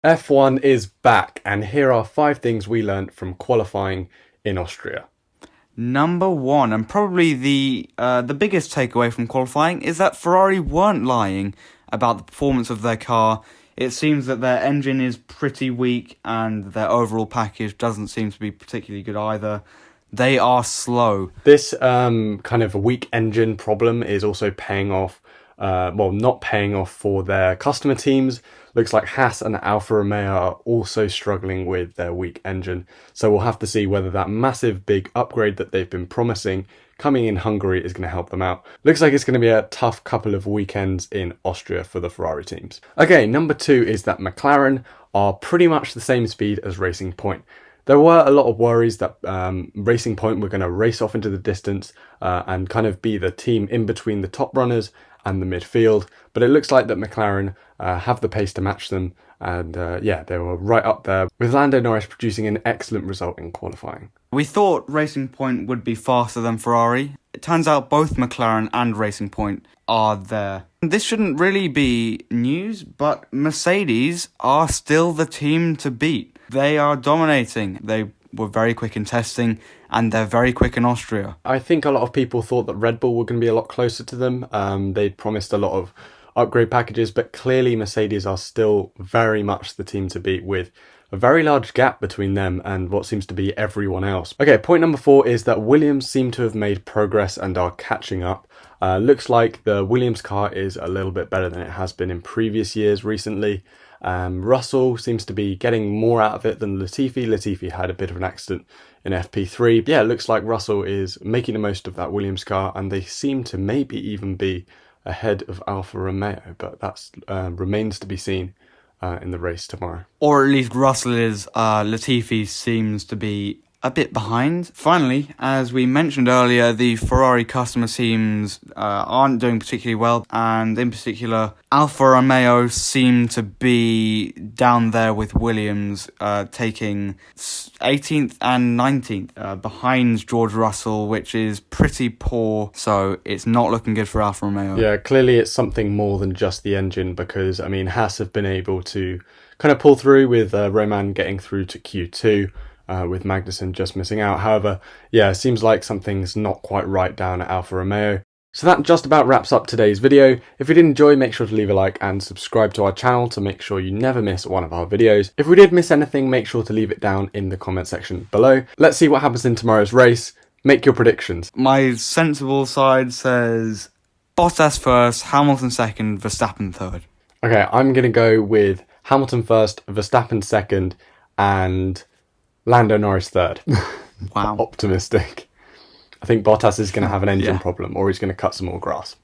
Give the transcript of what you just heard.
F1 is back, and here are 5 things we learnt from qualifying in Austria. Number one, and probably the biggest takeaway from qualifying, is that Ferrari weren't lying about the performance of their car. It seems that their engine is pretty weak and their overall package doesn't seem to be particularly good either. They are slow. This kind of weak engine problem is also paying off, not paying off for their customer teams. Looks like Haas and Alfa Romeo are also struggling with their weak engine. So we'll have to see whether that massive big upgrade that they've been promising coming in Hungary is going to help them out. Looks like it's going to be a tough couple of weekends in Austria for the Ferrari teams. Okay, number 2 is that McLaren are pretty much the same speed as Racing Point. There were a lot of worries that Racing Point were going to race off into the distance and kind of be the team in between the top runners and the midfield, but it looks like that McLaren have the pace to match them, and they were right up there, with Lando Norris producing an excellent result in qualifying. We thought Racing Point would be faster than Ferrari. It turns out both McLaren and Racing Point are there. This shouldn't really be news, but Mercedes are still the team to beat. They are dominating. They were very quick in testing, and they're very quick in Austria. I think a lot of people thought that Red Bull were going to be a lot closer to them. They'd promised a lot of upgrade packages, but clearly Mercedes are still very much the team to beat, with a very large gap between them and what seems to be everyone else. Okay, point number 4 is that Williams seem to have made progress and are catching up. Looks like the Williams car is a little bit better than it has been in previous years recently. Russell seems to be getting more out of it than Latifi. Latifi had a bit of an accident in FP3. Yeah, it looks like Russell is making the most of that Williams car, and they seem to maybe even be ahead of Alfa Romeo, but that remains to be seen in the race tomorrow. Or at least Russell is. Latifi seems to be a bit behind. Finally, as we mentioned earlier, the Ferrari customer teams aren't doing particularly well, and in particular, Alfa Romeo seem to be down there with Williams, taking 18th and 19th behind George Russell, which is pretty poor, so it's not looking good for Alfa Romeo. Yeah, clearly it's something more than just the engine, because, I mean, Haas have been able to kind of pull through with Roman getting through to Q2. With Magnussen just missing out. However, yeah, it seems like something's not quite right down at Alfa Romeo. So that just about wraps up today's video. If you did enjoy, make sure to leave a like and subscribe to our channel to make sure you never miss one of our videos. If we did miss anything, make sure to leave it down in the comment section below. Let's see what happens in tomorrow's race. Make your predictions. My sensible side says Bottas first, Hamilton second, Verstappen third. Okay, I'm going to go with Hamilton first, Verstappen second, and Lando Norris third. Wow. Optimistic. I think Bottas is going to have an engine problem, or he's going to cut some more grass.